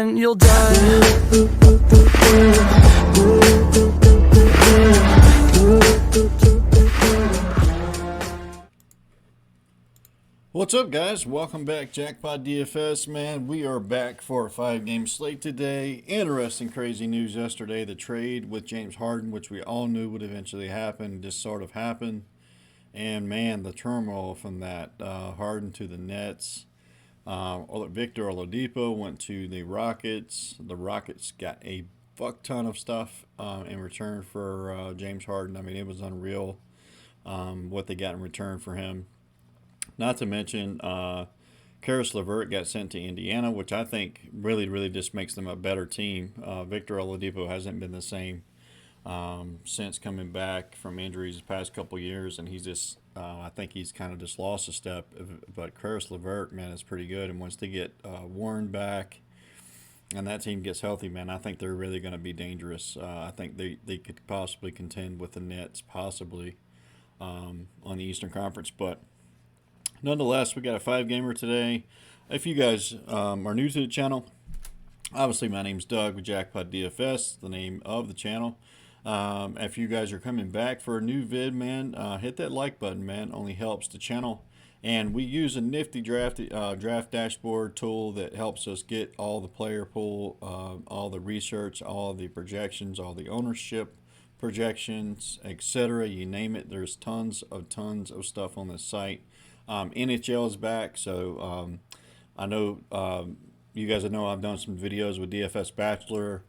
then you'll die. What's up, guys? Welcome back, Jackpot DFS. Man, we are back for a 5-game slate today. Interesting, crazy news yesterday. The trade with James Harden, which we all knew would eventually happen, just sort of happened. And, man, the turmoil from that. Harden to the Nets. Victor Oladipo went to the Rockets. The Rockets got a fuck ton of stuff in return for James Harden. I mean, it was unreal what they got in return for him. Not to mention, Karis LeVert got sent to Indiana, which I think really just makes them a better team. Victor Oladipo hasn't been the same since coming back from injuries the past couple years, and he's just, I think he's kind of just lost a step. But Karis LeVert, man, is pretty good, and once they get Warren back and that team gets healthy, man, I think they're really going to be dangerous. I think they could possibly contend with the Nets, possibly on the Eastern Conference, but nonetheless, we got a 5-gamer today. If you guys are new to the channel, obviously my name's Doug with Jackpot DFS, the name of the channel. If you guys are coming back for a new vid, man, hit that like button, man. It only helps the channel. And we use a nifty draft dashboard tool that helps us get all the player pool, all the research, all the projections, all the ownership projections, etc. You name it. There's tons of stuff on this site. NHL is back, so I know you guys know I've done some videos with DFS Bachelor.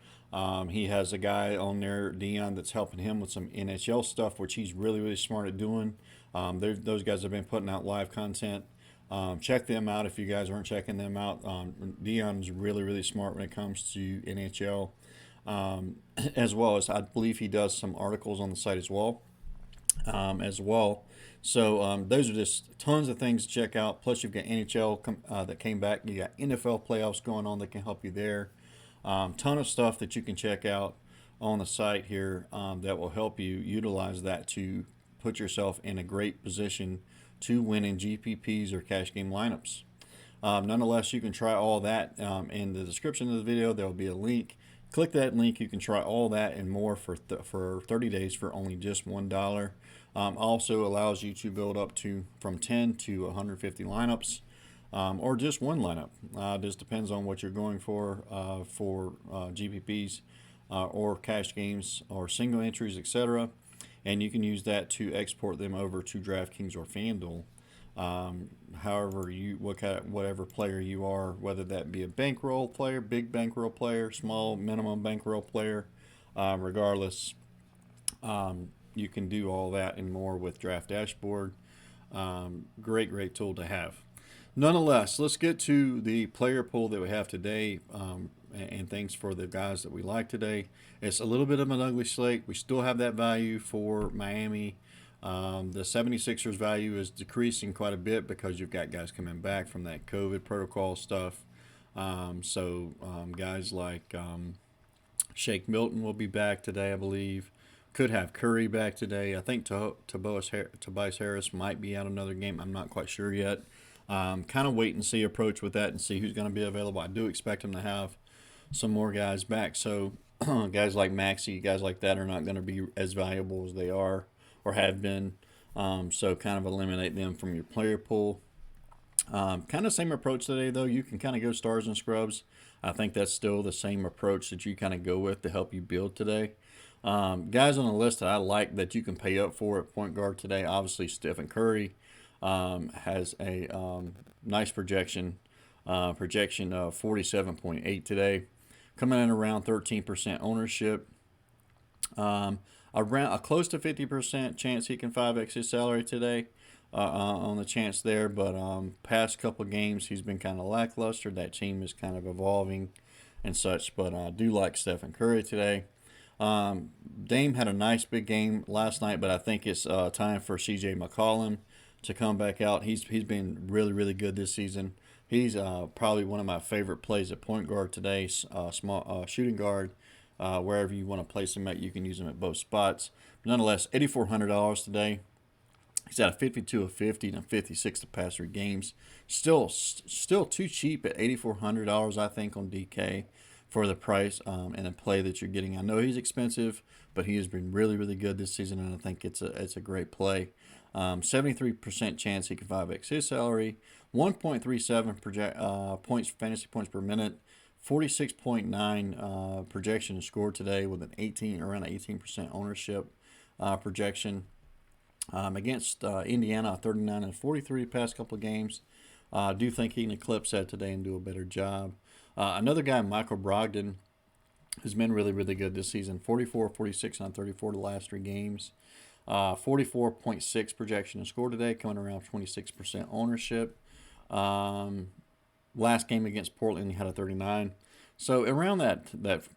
He has a guy on there, Dion, that's helping him with some NHL stuff, which he's really smart at doing. Those guys have been putting out live content. Check them out if you guys aren't checking them out. Dion's really smart when it comes to NHL, as well as I believe he does some articles on the site as well. So those are just tons of things to check out. Plus, you've got NHL that came back. You got NFL playoffs going on that can help you there. Ton of stuff that you can check out on the site here that will help you utilize that to put yourself in a great position to win in GPPs or cash game lineups. Nonetheless, you can try all that in the description of the video. There will be a link. Click that link. You can try all that and more for 30 days for only just $1. Also allows you to build up to from 10 to 150 lineups, or just one lineup. Just depends on what you're going for GPPs or cash games or single entries, etc. And you can use that to export them over to Draftkings or FanDuel. However, whatever player you are, whether that be a bankroll player, big bankroll player, small minimum bankroll player, regardless. You can do all that and more with Draft Dashboard. Great tool to have. Nonetheless, let's get to the player pool that we have today, and things for the guys that we like today. It's a little bit of an ugly slate. We still have that value for Miami. The 76ers value is decreasing quite a bit because you've got guys coming back from that COVID protocol stuff. Guys like Shake Milton will be back today, I believe. Could have Curry back today. I think Tobias Harris might be out another game. I'm not quite sure yet. Kind of wait and see approach with that and see who's going to be available. I do expect him to have some more guys back. So guys like Maxey, guys like that are not going to be as valuable as they are or have been. So kind of eliminate them from your player pool. Kind of same approach today, though. You can kind of go stars and scrubs. I think that's still the same approach that you kind of go with to help you build today. Guys on the list that I like that you can pay up for at point guard today, obviously Stephen Curry has a nice projection of 47.8 today, coming in around 13% ownership. Around a close to 50% chance he can 5x his salary today on the chance there, but past couple games he's been kind of lackluster. That team is kind of evolving and such, but I do like Stephen Curry today. Dame had a nice big game last night, but I think it's time for CJ McCollum to come back out. He's been really good this season. He's probably one of my favorite plays at point guard today, small shooting guard. Wherever you want to place him at, you can use him at both spots. But nonetheless, $8,400 today. He's at a 52 of 50 and a 56 the past 3 games. Still too cheap at $8,400, I think, on DK for the price and the play that you're getting. I know he's expensive, but he has been really, really good this season, and I think it's a great play. 73% chance he can 5x his salary. 1.37 points, fantasy points per minute. 46.9 projection to score today with around 18% ownership projection. Against Indiana, 39 and 43 past couple of games. I do think he can eclipse that today and do a better job. Another guy, Michael Brogdon, has been really, really good this season. 44, 46 on 34 the last 3 games. 44.6 projection to score today, coming around 26% ownership. Last game against Portland, he had a 39. So around that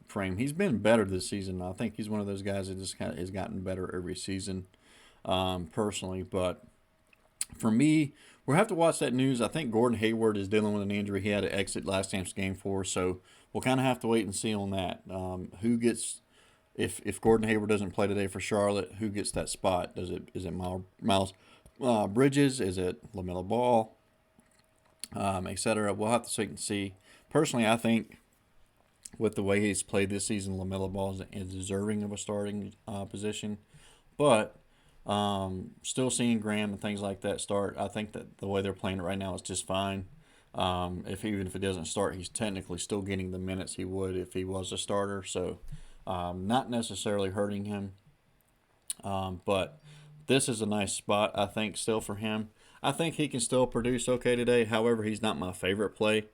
frame, he's been better this season. I think he's one of those guys that just kind of has gotten better every season, personally. But for me, we'll have to watch that news. I think Gordon Hayward is dealing with an injury. He had to exit last time's game for, so we'll kind of have to wait and see on that. Who gets if Gordon Hayward doesn't play today for Charlotte? Who gets that spot? Is it Miles Bridges? Is it LaMelo Ball? Etc. We'll have to wait and see. Personally, I think with the way he's played this season, LaMelo Ball is deserving of a starting position, but still seeing Graham and things like that start. I think that the way they're playing it right now is just fine. Even if it doesn't start, he's technically still getting the minutes he would if he was a starter. So not necessarily hurting him. But this is a nice spot, I think, still for him. I think he can still produce okay today. However, he's not my favorite play.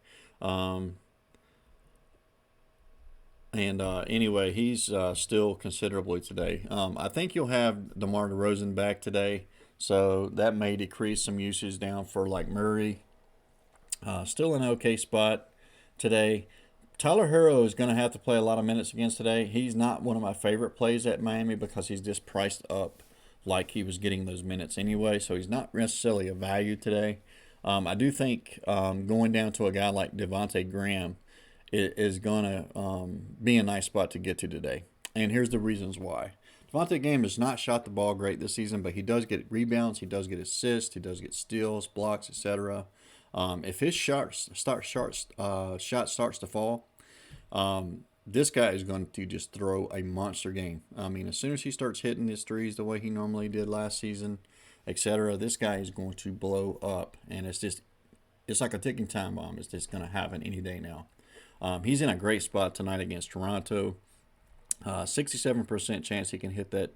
Anyway, he's still considerably today. I think you'll have DeMar DeRozan back today, so that may decrease some usage down for like Murray. Still an okay spot today. Tyler Herro is going to have to play a lot of minutes against today. He's not one of my favorite plays at Miami because he's just priced up like he was getting those minutes anyway, so he's not necessarily a value today. I do think going down to a guy like Devontae Graham is going to be a nice spot to get to today. And here's the reasons why. Devontae Graham has not shot the ball great this season, but he does get rebounds, he does get assists, he does get steals, blocks, etc. If his shot starts to fall, this guy is going to just throw a monster game. I mean, as soon as he starts hitting his threes the way he normally did last season, etc., this guy is going to blow up. And it's like a ticking time bomb. It's just going to happen any day now. He's in a great spot tonight against Toronto. 67% chance he can hit that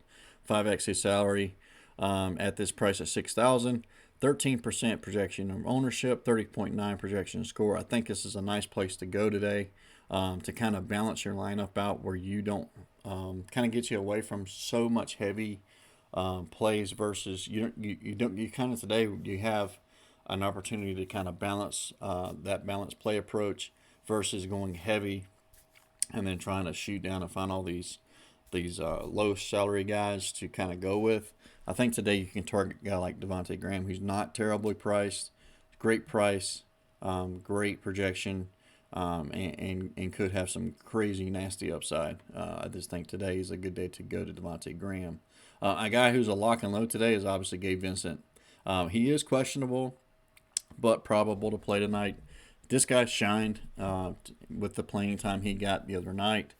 5x his salary at this price at $6,000. 13% projection of ownership, 30.9 projection score. I think this is a nice place to go today to kind of balance your lineup out where you don't kind of get you away from so much heavy plays versus you kind of today you have an opportunity to kind of balance that balanced play approach versus going heavy and then trying to shoot down and find all these low salary guys to kind of go with. I think today you can target a guy like Devontae Graham, who's not terribly priced, great price, great projection, and could have some crazy nasty upside. I just think today is a good day to go to Devontae Graham. A guy who's a lock and load today is obviously Gabe Vincent. He is questionable, but probable to play tonight. This guy shined with the playing time he got the other night.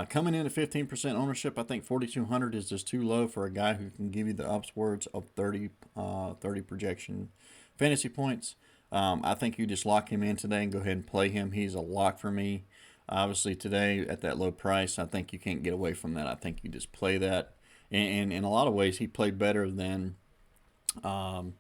Coming in at 15% ownership, I think 4,200 is just too low for a guy who can give you the upwards of 30 projection fantasy points. I think you just lock him in today and go ahead and play him. He's a lock for me. Obviously, today at that low price, I think you can't get away from that. I think you just play that. And in a lot of ways, he played better than Herro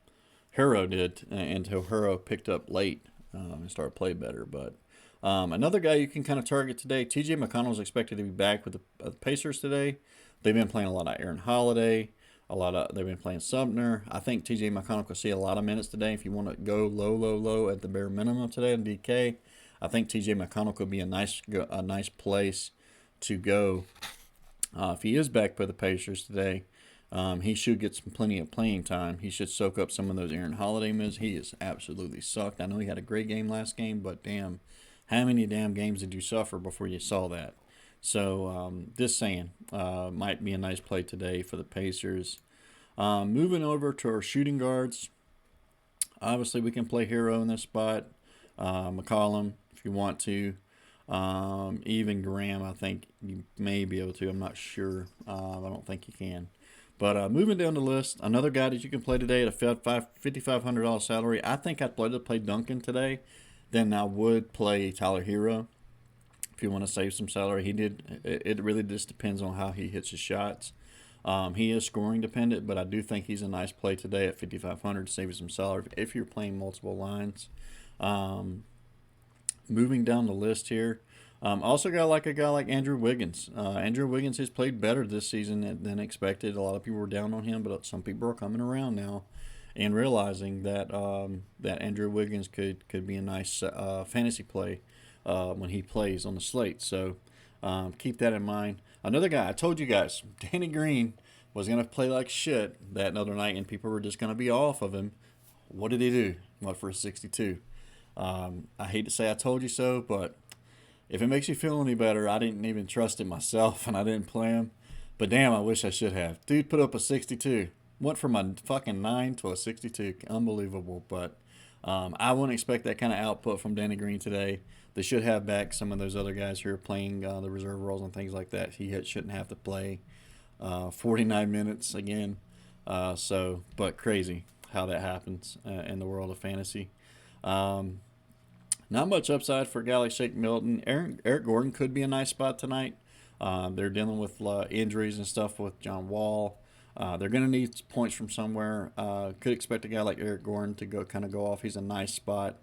did until Herro picked up late and started playing better. But another guy you can kind of target today, TJ Mcconnell is expected to be back with the Pacers today. They've been playing a lot of Aaron Holiday. They've been playing Sumner. I think TJ McConnell could see a lot of minutes today. If you want to go low at the bare minimum today in DK, I think TJ McConnell could be a nice place to go. If he is back for the Pacers today, he should get plenty of playing time. He should soak up some of those Aaron Holiday minutes. He has absolutely sucked. I know he had a great game last game, but damn, how many damn games did you suffer before you saw that? So just saying, might be a nice play today for the Pacers. Moving over to our shooting guards. Obviously, we can play hero in this spot. Mccollum, if you want to. Even Graham, I think you may be able to. I'm not sure. I don't think you can. But moving down the list, another guy that you can play today at a $5,500 salary. I think I'd play Duncan today than I would play Tyler Hero. If you want to save some salary, it really just depends on how he hits his shots. He is scoring dependent, but I do think he's a nice play today at 5,500 to save some salary if you're playing multiple lines. Moving down the list here, also got a guy like Andrew Wiggins. Andrew Wiggins has played better this season than expected. A lot of people were down on him, but some people are coming around now and realizing that that Andrew Wiggins could be a nice fantasy play when he plays on the slate. So keep that in mind. Another guy, I told you guys, Danny Green was going to play like shit that other night, and people were just going to be off of him. What did he do? Went for a 62. I hate to say I told you so, but if it makes you feel any better, I didn't even trust him myself, and I didn't play him. But damn, I wish I should have. Dude put up a 62. Went from a fucking 9 to a 62. Unbelievable. But I wouldn't expect that kind of output from Danny Green today. They should have back some of those other guys who are playing the reserve roles and things like that. He shouldn't have to play 49 minutes again. But crazy how that happens in the world of fantasy. Not much upside for a guy like Shake Milton. Eric Gordon could be a nice spot tonight. They're dealing with injuries and stuff with John Wall. They're going to need points from somewhere. Could expect a guy like Eric Gordon to go off. He's a nice spot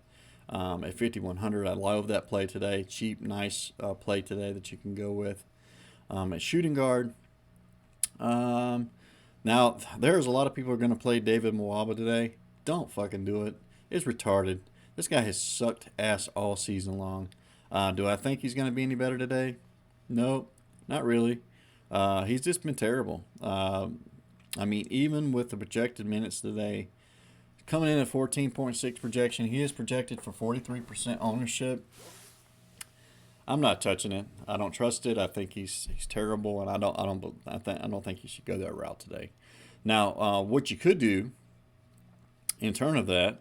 at 5,100. I love that play today. Cheap, nice play today that you can go with. At shooting guard, now there's a lot of people who are going to play David Mwaba today. Don't fucking do it. It's retarded. This guy has sucked ass all season long. Do I think he's going to be any better today? No, not really. He's just been terrible. I mean, even with the projected minutes today, coming in at 14.6 projection, he is projected for 43% ownership. I'm not touching it. I don't trust it. I think he's terrible, and I don't think he should go that route today. Now, what you could do in turn of that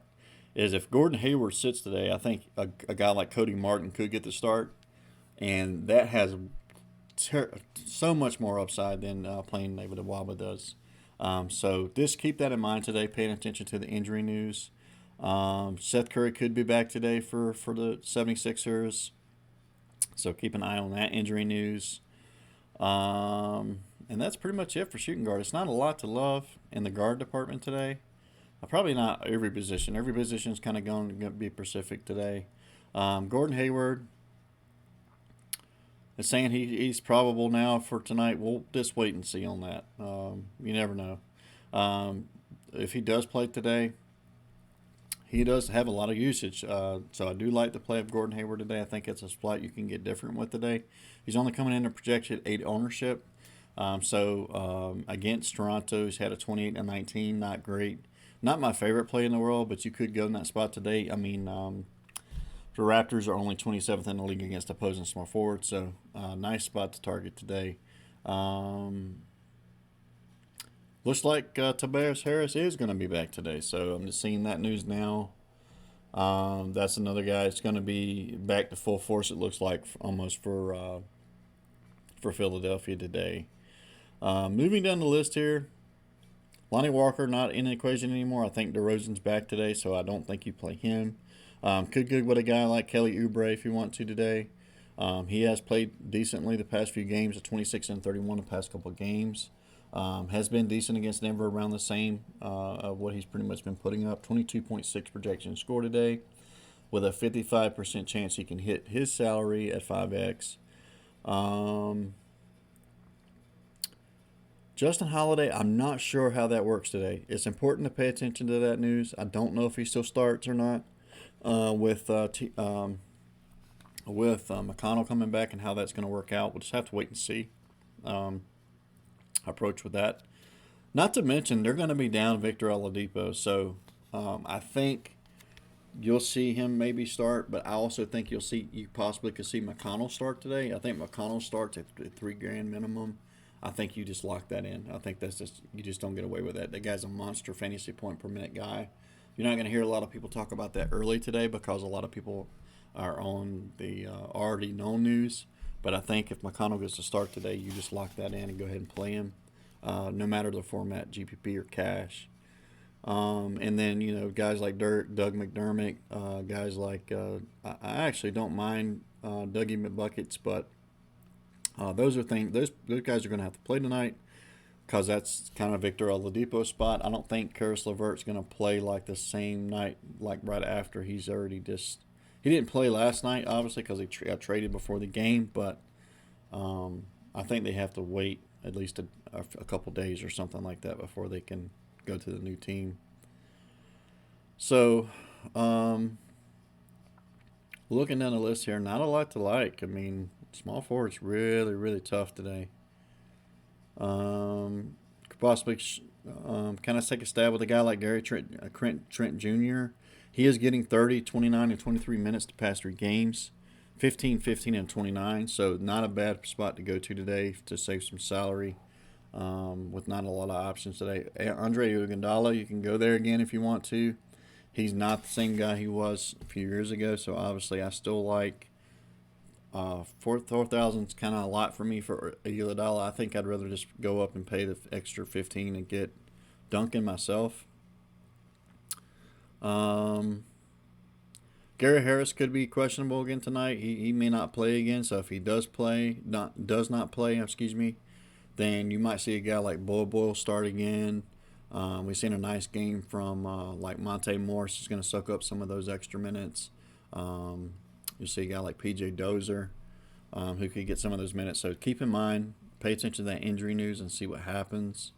is if Gordon Hayward sits today, I think a guy like Cody Martin could get the start, and that has so much more upside than playing David Nwaba does. So just keep that in mind today, paying attention to the injury news. Seth Curry could be back today for the 76ers, so keep an eye on that injury news. And that's pretty much it for shooting guard. It's not a lot to love in the guard department today. Probably not every position. Every position is kind of going to be Pacific today. Gordon Hayward is saying he's probable now for tonight. We'll just wait and see on that. You never know. If he does play today, he does have a lot of usage. So I do like the play of Gordon Hayward today. I think it's a spot you can get different with today. He's only coming in a projected 8 ownership. Against Toronto, he's had a 28 and 19. Not great. Not my favorite play in the world, but you could go in that spot today. I mean, the Raptors are only 27th in the league against opposing small forwards, so nice spot to target today. Looks like Tobias Harris is going to be back today, so I'm just seeing that news now. That's another guy that's going to be back to full force, it looks like, almost for Philadelphia today. Moving down the list here, Lonnie Walker not in the equation anymore. I think DeRozan's back today, so I don't think you play him. Could go with a guy like Kelly Oubre if you want to today. He has played decently the past few games, 26 and 31 the past couple of games. Has been decent against Denver, around the same of what he's pretty much been putting up. 22.6 projection score today, with a 55% chance he can hit his salary at 5x. Justin Holiday, I'm not sure how that works today. It's important to pay attention to that news. I don't know if he still starts or not with Mcconnell coming back and how that's going to work out. We'll just have to wait and see. Approach with that. Not to mention, they're going to be down Victor Oladipo, so I think you'll see him maybe start, but I also think you possibly could see McConnell start today. I think McConnell starts at $3,000 minimum. I think you just lock that in. I think that's just you just don't get away with that. That guy's a monster fantasy point per minute guy. You're not going to hear a lot of people talk about that early today because a lot of people are on the already known news. But I think if Mcconnell gets to start today, you just lock that in and go ahead and play him, no matter the format, GPP or cash. And then, guys like Doug McDermott, guys like, I actually don't mind Dougie McBuckets, but those guys are going to have to play tonight because that's kind of Victor Oladipo spot. I don't think Karis LeVert's going to play like the same night, like right after he didn't play last night, obviously, because he got traded before the game, but I think they have to wait at least a couple days or something like that before they can go to the new team. So, looking down the list here, not a lot to like. I mean, small forward's really, really tough today. Could possibly kind of take a stab with a guy like Gary Trent Jr. He is getting 30, 29, and 23 minutes to pass 3 games. 15, 15, and 29. So not a bad spot to go to today to save some salary with not a lot of options today. Andre Iguodala, you can go there again if you want to. He's not the same guy he was a few years ago. So obviously I still like 4,000 is kind of a lot for me for Iguodala. I think I'd rather just go up and pay the extra 15 and get Duncan myself. Gary Harris could be questionable again tonight. He may not play again. So if he does not play, then you might see a guy like Boyle start again. We've seen a nice game from like Monte Morris is going to soak up some of those extra minutes. You see a guy like PJ Dozier who could get some of those minutes. So keep in mind, pay attention to that injury news and see what happens.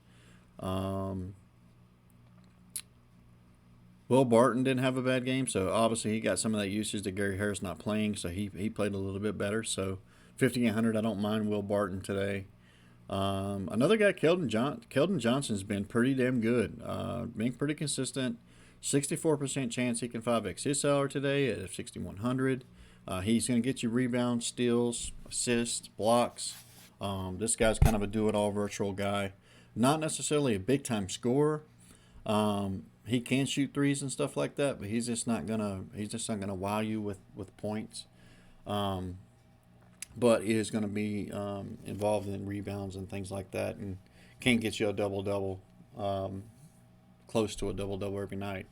Will Barton didn't have a bad game, so obviously he got some of that usage that Gary Harris not playing, so he played a little bit better. So 5,800, I don't mind Will Barton today. Another guy, Keldon Johnson's been pretty damn good, being pretty consistent. 64% chance he can 5x his salary today at 6,100. He's going to get you rebounds, steals, assists, blocks. This guy's kind of a do-it-all virtual guy. Not necessarily a big-time scorer. He can shoot threes and stuff like that, but he's just not gonna wow you with points. But he is going to be involved in rebounds and things like that, and can get you a double-double, close to a double-double every night.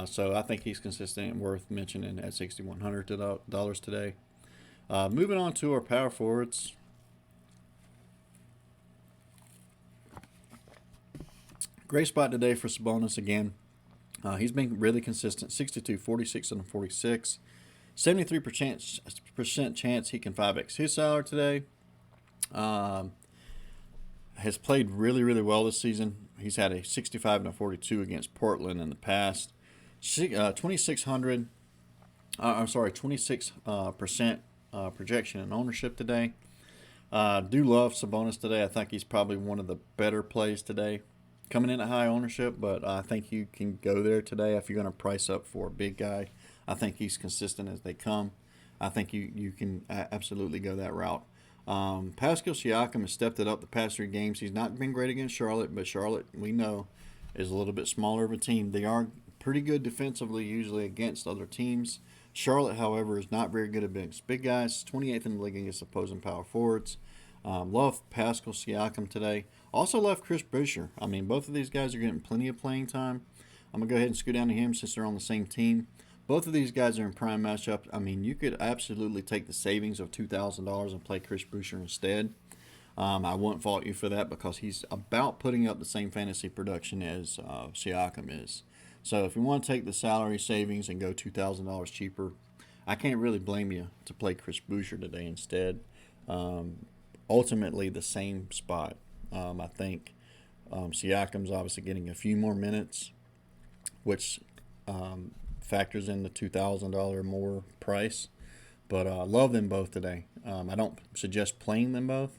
So I think he's consistent and worth mentioning at $6,100 today. Moving on to our power forwards. Great spot today for Sabonis again. He's been really consistent, 62, 46, and 46. 73% chance he can 5x his salary today. Has played really, really well this season. He's had a 65 and a 42 against Portland in the past. 26% projection and ownership today. Do love Sabonis today. I think he's probably one of the better plays today. Coming in at high ownership, but I think you can go there today if you're going to price up for a big guy. I think he's consistent as they come. I think you can absolutely go that route. Pascal Shiakam has stepped it up the past 3 games. He's not been great against Charlotte, but Charlotte, we know, is a little bit smaller of a team. They are pretty good defensively usually against other teams. Charlotte, however, is not very good against big guys. 28th in the league against opposing power forwards. Love Pascal Shiakam today. Also love Chris Boucher. I mean, both of these guys are getting plenty of playing time. I'm going to go ahead and scoot down to him since they're on the same team. Both of these guys are in prime matchup. I mean, you could absolutely take the savings of $2,000 and play Chris Boucher instead. I won't fault you for that because he's about putting up the same fantasy production as Siakam is. So if you want to take the salary savings and go $2,000 cheaper, I can't really blame you to play Chris Boucher today instead. Ultimately, the same spot. I think Siakam's obviously getting a few more minutes, which factors in the $2,000 more price. But I love them both today. I don't suggest playing them both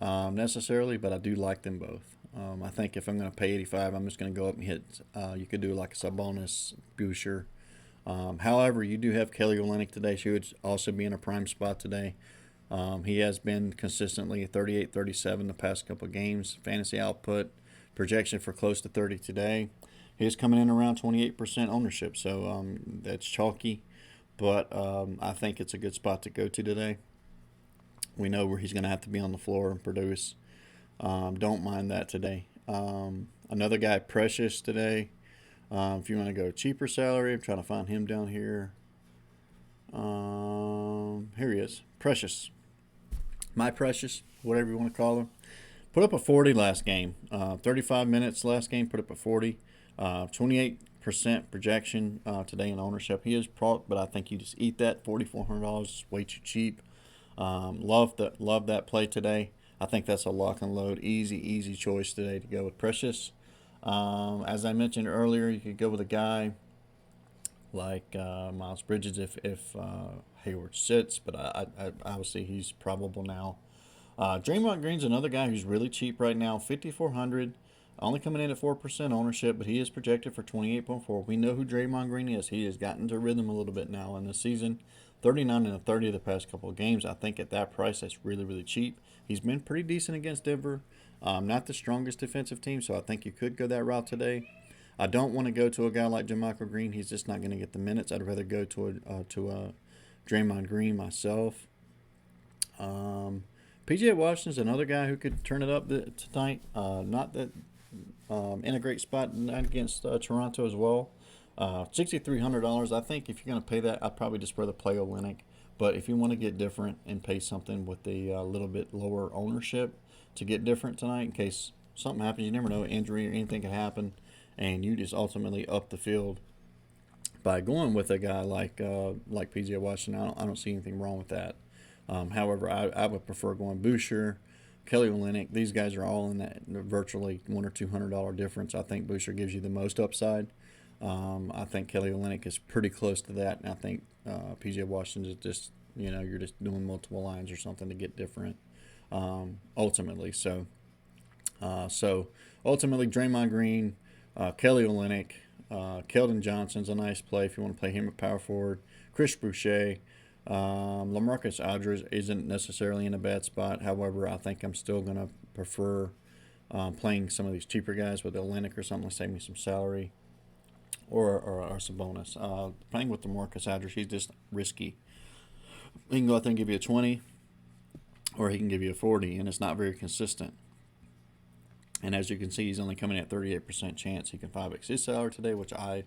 necessarily, but I do like them both. I think if I'm going to pay $85, I'm just going to go up and hit. You could do like a Sabonis, Boucher. However, you do have Kelly Olynyk today. She would also be in a prime spot today. He has been consistently 38, 37 the past couple of games. Fantasy output projection for close to 30 today. He's coming in around 28% ownership, so that's chalky. But I think it's a good spot to go to today. We know where he's going to have to be on the floor and produce. Don't mind that today. Another guy, Precious, today. If you want to go cheaper salary, I'm trying to find him down here. Here he is. Precious. My Precious, whatever you want to call him. Put up a 40 last game. 35 minutes last game, put up a 40. 28% projection today in ownership. He is but I think you just eat that. $4,400 is way too cheap. Love that play today. I think that's a lock and load. Easy choice today to go with Precious. As I mentioned earlier, you could go with a guy like Miles Bridges if Hayward sits, but I obviously he's probable now. Draymond Green's another guy who's really cheap right now, 5,400, only coming in at 4% ownership, but he is projected for 28.4. We know who Draymond Green is. He has gotten to rhythm a little bit now in the season. 39 and 30 the past couple of games. I think at that price, that's really cheap. He's been pretty decent against Denver. Not the strongest defensive team, so I think you could go that route today. I don't want to go to a guy like Mccollum Green. He's just not going to get the minutes. I'd rather go to a Draymond Green myself. PJ Washington's another guy who could turn it up tonight. Not that in a great spot against Toronto as well. $6,300. I think if you're going to pay that, I'd probably just rather play Olynyk. But if you want to get different and pay something with the little bit lower ownership to get different tonight, in case something happens, you never know, injury or anything can happen, and you just ultimately up the field by going with a guy like PJ Washington. I don't see anything wrong with that. However, I would prefer going Boucher, Kelly Olynyk. These guys are all in that virtually $100 or $200 difference. I think Boucher gives you the most upside. I think Kelly Olynyk is pretty close to that, and I think PJ Washington is just, you're just doing multiple lines or something to get different ultimately. So ultimately, Draymond Green, Kelly Olynyk, Keldon Johnson's a nice play if you want to play him at power forward. Chris Boucher. LaMarcus Aldridge isn't necessarily in a bad spot. However, I think I'm still going to prefer playing some of these cheaper guys with Olynyk or something to save me some salary or some bonus. Playing with LaMarcus Aldridge, he's just risky. He can go out there and give you a 20, or he can give you a 40, and it's not very consistent. And as you can see, he's only coming at 38% chance he can 5x his salary today, which I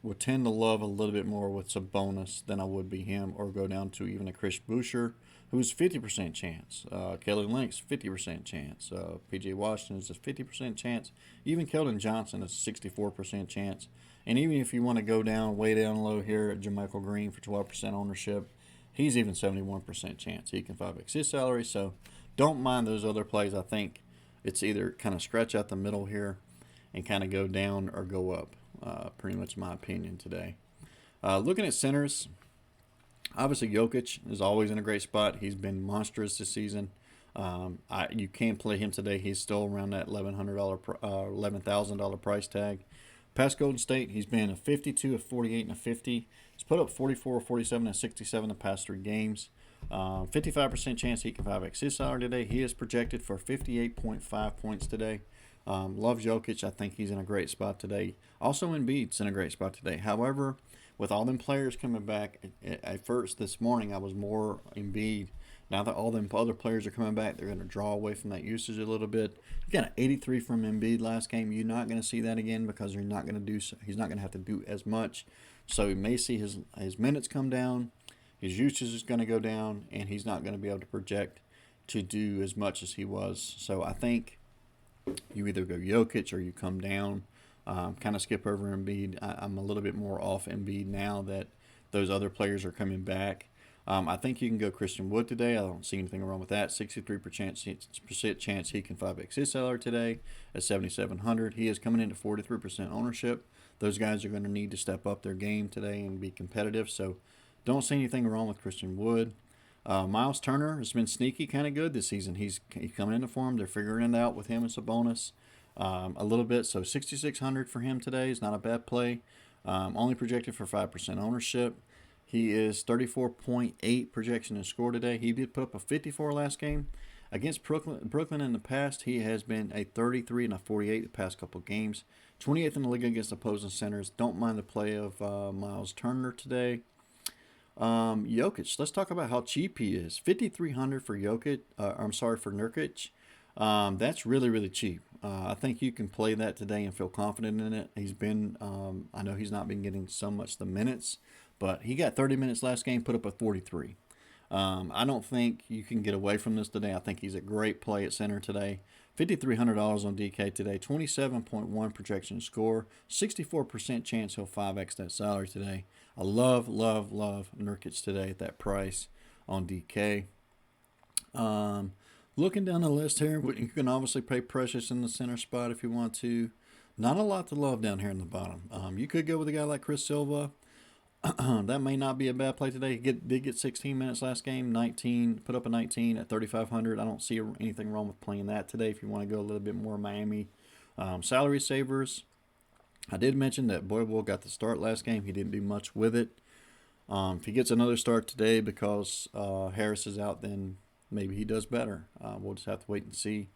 would tend to love a little bit more with some bonus than I would be him, or go down to even a Chris Boucher, who's 50% chance. Kelly Olynyk's 50% chance. PJ Washington is a 50% chance. Even Keldon Johnson is a 64% chance. And even if you want to go down, way down low here at Mccollum Green for 12% ownership, he's even 71% chance. He can 5x his salary. So don't mind those other plays. I think it's either kind of stretch out the middle here and kind of go down or go up. Pretty much my opinion today. Looking at centers, obviously Jokic is always in a great spot. He's been monstrous this season. You can't play him today. He's still around that $11,000 price tag. Past Golden State, he's been a 52, a 48, and a 50. He's put up 44, 47, and 67 the past 3 games. 55% chance he can 5x his salary today. He is projected for 58.5 points today. Love Jokic. I think he's in a great spot today. Also, Embiid's in a great spot today. However, with all them players coming back, at first this morning I was more Embiid. Now that all them other players are coming back, they're going to draw away from that usage a little bit. You got an 83 from Embiid last game. You're not going to see that again because he's not going to have to do as much. So you may see his minutes come down, his usage is going to go down, and he's not going to be able to project to do as much as he was. So I think you either go Jokic or you come down, kind of skip over Embiid. I'm a little bit more off Embiid now that those other players are coming back. I think you can go Christian Wood today. I don't see anything wrong with that. 63% chance he can 5x his salary today at $7,700. He is coming into 43% ownership. Those guys are going to need to step up their game today and be competitive. So don't see anything wrong with Christian Wood. Miles Turner has been sneaky kind of good this season. He's coming into form. They're figuring it out with him as a bonus a little bit. So $6,600 for him today is not a bad play. Only projected for 5% ownership. He is 34.8 projection to score today. He did put up a 54 last game. Against Brooklyn in the past, he has been a 33 and a 48 the past couple games. 28th in the league against opposing centers. Don't mind the play of Miles Turner today. Jokic. Let's talk about how cheap he is. 5,300 for Jokic. For Nurkic. That's really, really cheap. I think you can play that today and feel confident in it. He's been, I know he's not been getting so much the minutes, but he got 30 minutes last game, put up a 43. I don't think you can get away from this today. I think he's a great play at center today. $5,300 on DK today. 27.1 projection score. 64% chance he'll 5x that salary today. I love Nurkic today at that price on DK. Looking down the list here, you can obviously pay Precious in the center spot if you want to. Not a lot to love down here in the bottom. You could go with a guy like Chris Silva. That may not be a bad play today. He did get 16 minutes last game, 19, put up a 19 at 3,500. I don't see anything wrong with playing that today if you want to go a little bit more Miami. Salary savers. I did mention that Boyle got the start last game. He didn't do much with it. If he gets another start today because Harris is out, then maybe he does better. We'll just have to wait and see.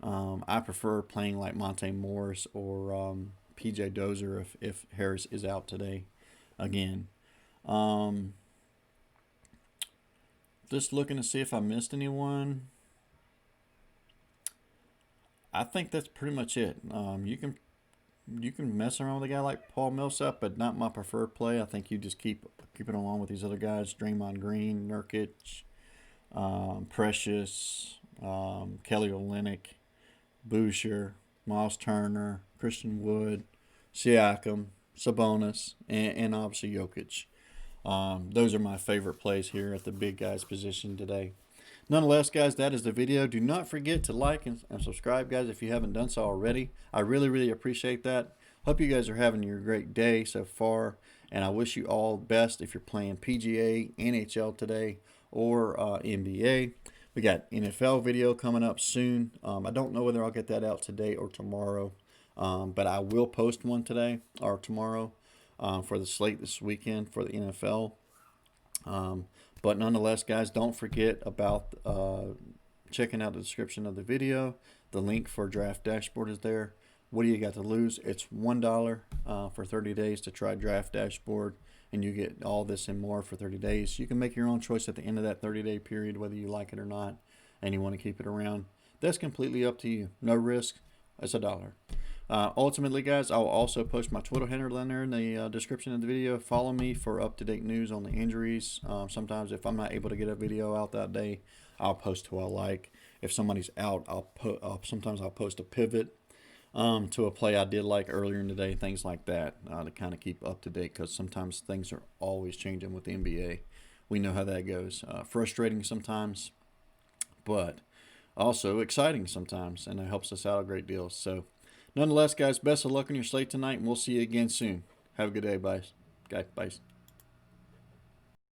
I prefer playing like Monte Morris or PJ Dozier if Harris is out today again. Just looking to see if I missed anyone. I think that's pretty much it. You can mess around with a guy like Paul Millsap, but not my preferred play. I think you just keep it along with these other guys: Draymond Green, Nurkic, Precious, Kelly Olynyk, Boucher, Miles Turner, Christian Wood, Siakam, Sabonis, and obviously Jokic. Those are my favorite plays here at the big guys position today. Nonetheless, guys, that is the video. Do not forget to like and subscribe, guys, if you haven't done so already. I really, really appreciate that. Hope you guys are having your great day so far, and I wish you all the best if you're playing PGA, NHL today, or NBA. We got NFL video coming up soon. I don't know whether I'll get that out today or tomorrow, but I will post one today or tomorrow for the slate this weekend for the NFL. But nonetheless, guys, don't forget about checking out the description of the video. The link for Draft Dashboard is there. What do you got to lose? It's $1 for 30 days to try Draft Dashboard, and you get all this and more for 30 days. You can make your own choice at the end of that 30-day period, whether you like it or not, and you want to keep it around. That's completely up to you. No risk. It's $1. Ultimately, guys, I'll also post my Twitter handle in there in the description of the video. Follow me for up-to-date news on the injuries. Sometimes if I'm not able to get a video out that day, I'll post who I like. If somebody's out, sometimes I'll post a pivot to a play I did like earlier in the day, things like that, to kind of keep up to date, because sometimes things are always changing with the NBA. We know how that goes. Frustrating sometimes, but also exciting sometimes, and it helps us out a great deal. So nonetheless, guys, best of luck on your slate tonight, and we'll see you again soon. Have a good day, guys. Bye.